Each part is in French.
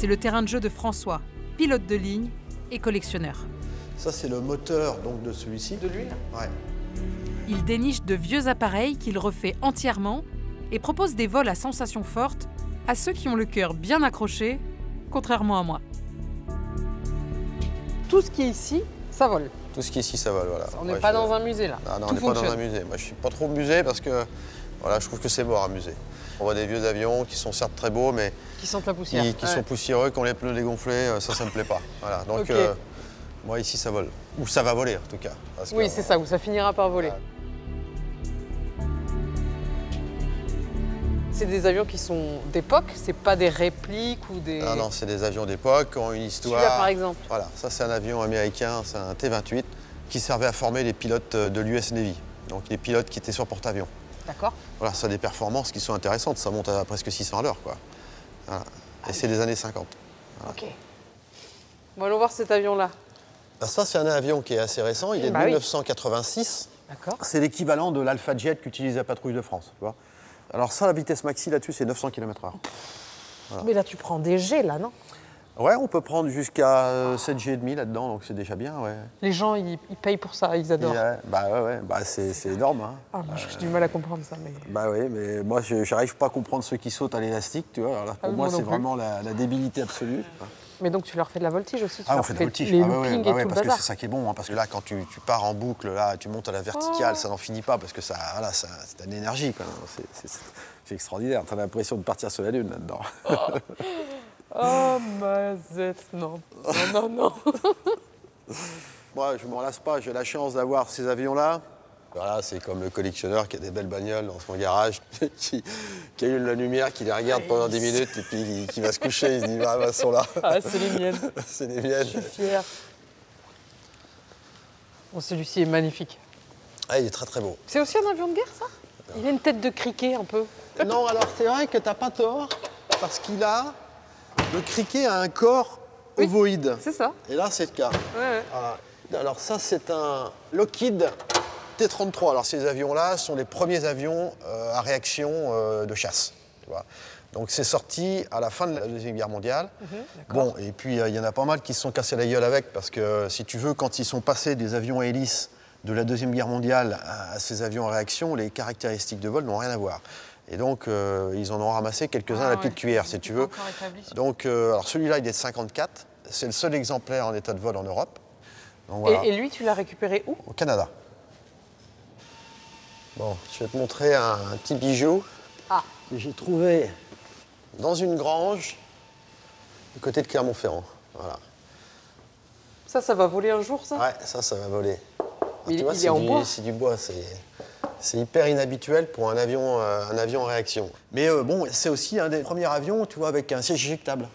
C'est le terrain de jeu de François, pilote de ligne et collectionneur. Ça, c'est le moteur donc, de celui-ci. De l'huile? Ouais. Il déniche de vieux appareils qu'il refait entièrement et propose des vols à sensations fortes à ceux qui ont le cœur bien accroché, contrairement à moi. Tout ce qui est ici, ça vole. Tout ce qui est ici, ça vole, voilà. On n'est pas dans un musée, là. Ah non, Tout on n'est pas dans un fonctionne. musée. Moi, je suis pas trop musée parce que voilà, je trouve que c'est mort un musée. On voit des vieux avions qui sont certes très beaux, mais Qui sentent la poussière. qui sont poussiéreux, qui ont les pneus dégonflés, ça me plaît pas. Voilà. Donc, Ok. moi, ici, ça vole. Ou ça va voler, en tout cas. Parce Oui, que, c'est ça, où ça finira par voler. C'est des avions qui sont d'époque, c'est pas des répliques ou des... Non, non, c'est des avions d'époque qui ont une histoire. Celui-là, par exemple. Voilà, ça, c'est un avion américain, c'est un T-28, qui servait à former les pilotes de l'US Navy. Donc, les pilotes qui étaient sur porte-avions. D'accord. Voilà, ça a des performances qui sont intéressantes. Ça monte à presque 600 à l'heure, quoi. Voilà. Et c'est des années 50. Voilà. Ok. Bon, allons voir cet avion-là. Ben, ça, c'est un avion qui est assez récent. Il est de Bah oui. 1986. D'accord. C'est l'équivalent de l'Alpha Jet qu'utilise la patrouille de France. Tu vois. Alors ça, la vitesse maxi là-dessus, c'est 900 km/h. Voilà. Mais là, tu prends des jets, là, non? Ouais, on peut prendre jusqu'à 7 G et demi là-dedans, donc c'est déjà bien, ouais. Les gens, ils payent pour ça, ils adorent. Bah ouais, bah, c'est énorme. Hein. Ah, moi, j'ai du mal à comprendre ça, mais... Bah oui, mais moi, je n'arrive pas à comprendre ceux qui sautent à l'élastique, tu vois. Alors là, pour Ah oui, moi, moi non c'est plus. vraiment la débilité absolue. Mais donc, tu leur fais de la voltige aussi? Tu Ah, on leur fait de fais voltige. les Ah, ouais, loopings bah et ouais, tout le parce que bazar. c'est ça qui est bon, hein, parce que là, quand tu pars en boucle, là, tu montes à la verticale, ça n'en finit pas, parce que ça, voilà, c'est une énergie, quoi. C'est extraordinaire. Tu as l'impression de partir sur la Lune là-dedans. Oh, mazette, non. Non, non, non. Moi, je ne m'en lasse pas. J'ai la chance d'avoir ces avions-là. Voilà, c'est comme le collectionneur qui a des belles bagnoles dans son garage, qui allume la lumière, qui les regarde pendant 10 minutes et puis qui va se coucher. Il se dit, ah, bah, elles sont là. Ah, c'est les miennes. C'est les miennes. Je suis fière. Bon, celui-ci est magnifique. Ah, il est très très beau. C'est aussi un avion de guerre, ça? Il a une tête de criquet, un peu. Non, alors c'est vrai que t'as pas tort, parce qu'il a... Le criquet a un corps ovoïde. C'est ça. Et là, c'est le cas. Ouais. Voilà. Alors ça, c'est un Lockheed T-33. Alors ces avions-là sont les premiers avions à réaction de chasse. Tu vois. Donc c'est sorti à la fin de la Deuxième Guerre mondiale. Bon, et puis il y en a pas mal qui se sont cassés la gueule avec, parce que si tu veux, quand ils sont passés des avions à hélice de la Deuxième Guerre mondiale à ces avions à réaction, les caractéristiques de vol n'ont rien à voir. Et donc, ils en ont ramassé quelques-uns à la petite cuillère, si tu veux. Donc, alors celui-là, il est de 54. C'est le seul exemplaire en état de vol en Europe. Donc, voilà. Et lui, tu l'as récupéré où? Au Canada. Bon, je vais te montrer un petit bijou que j'ai trouvé dans une grange du côté de Clermont-Ferrand. Voilà. Ça va voler un jour, ça? Ouais, ça va voler. Alors, Il tu vois, est en bois? c'est du bois. C'est hyper inhabituel pour un avion en réaction. Mais bon, c'est aussi un des premiers avions, tu vois, avec un siège éjectable.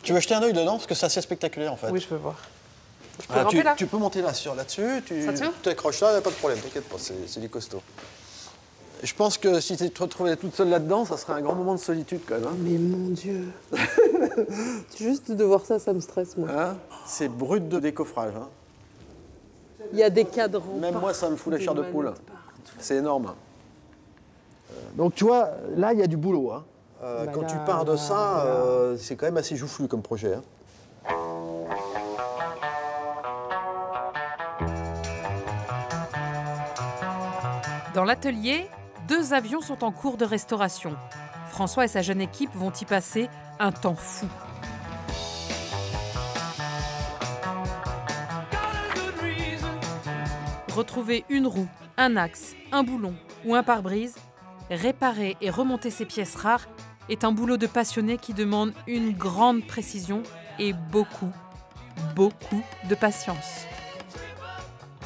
Tu veux jeter un œil dedans, parce que c'est assez spectaculaire, en fait. Oui, je veux voir. Je peux Ah, ramper, là? tu peux monter là-dessus, Ça tient? tu t'accroches là, il n'y a pas de problème, t'inquiète pas, c'est du costaud. Je pense que si tu te retrouvais toute seule là-dedans, ça serait un grand moment de solitude, quand même. Hein. Mais mon Dieu. Juste de voir ça, ça me stresse, moi. Hein, c'est brut de décoffrage. Hein. Il y a des cadrans. Même moi, ça me fout la chair de des poule. manettes partout. C'est énorme. Donc tu vois, là, il y a du boulot. Hein. Bah quand là, tu pars de là, ça, là. c'est quand même assez joufflu comme projet. Hein. Dans l'atelier, 2 avions sont en cours de restauration. François et sa jeune équipe vont y passer un temps fou. Retrouver une roue, un axe, un boulon ou un pare-brise, réparer et remonter ces pièces rares est un boulot de passionné qui demande une grande précision et beaucoup de patience.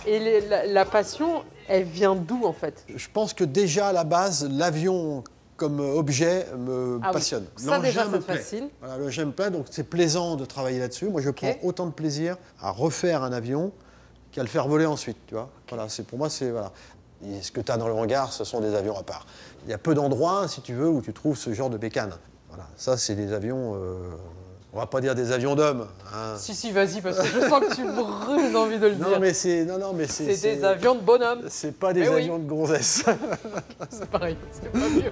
Et la passion, elle vient d'où, en fait? Je pense que déjà, à la base, l'avion comme objet me passionne. Oui. Ça, déjà, ça me te plaît. fascine. Voilà, l'engin me plaît, donc c'est plaisant de travailler là-dessus. Moi, je prends autant de plaisir à refaire un avion qu'à le faire voler ensuite, tu vois. Voilà, pour moi, c'est... Voilà. Et ce que tu as dans le hangar, ce sont des avions à part. Il y a peu d'endroits, si tu veux, où tu trouves ce genre de bécane. Voilà, ça, c'est des avions... on va pas dire des avions d'hommes. Hein. Si, vas-y, parce que je sens que tu brûles d'envie de le dire. Non, mais c'est C'est des avions de bonhomme. C'est pas des Mais oui. avions de gonzesse. C'est pareil, c'est pas mieux.